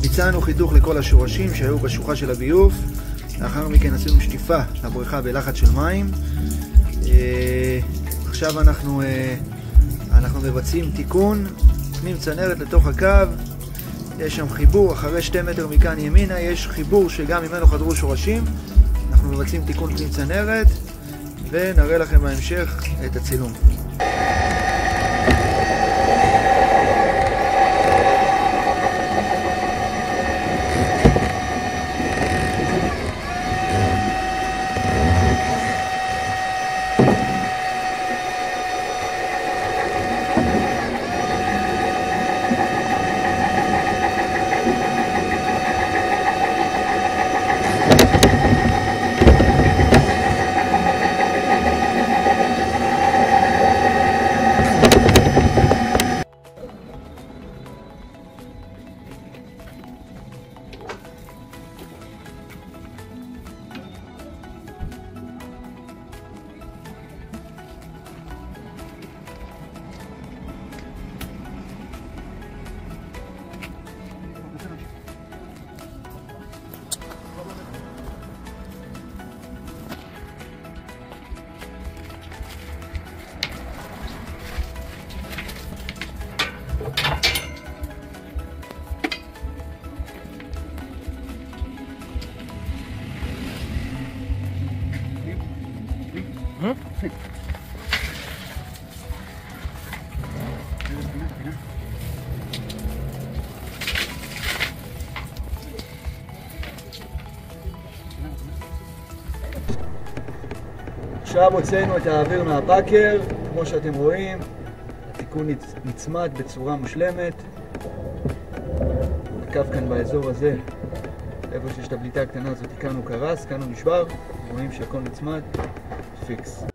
ביצענו חיתוך לכל השורשים שהיו בשוחה של הביוב. לאחר מכן עשינו שטיפה לבריכה בלחץ של מים. עכשיו אנחנו מבצעים תיקון פנים צנרת לתוך הקו. יש שם חיבור, אחרי 2 מטר מכאן ימינה יש חיבור שגם ממנו חדרו שורשים. אנחנו מבצעים תיקון פנים צנרת ונראה לכם בהמשך את הצילום. עכשיו הוצאנו את האוויר מהפאקר, כמו שאתם רואים, התיקון נצמד בצורה מושלמת. הקו כאן באזור הזה, איפה שיש את הבליטה הקטנה הזאת, כאן הוא קרס, כאן הוא נשבר, רואים שהכל נצמד, פיקס.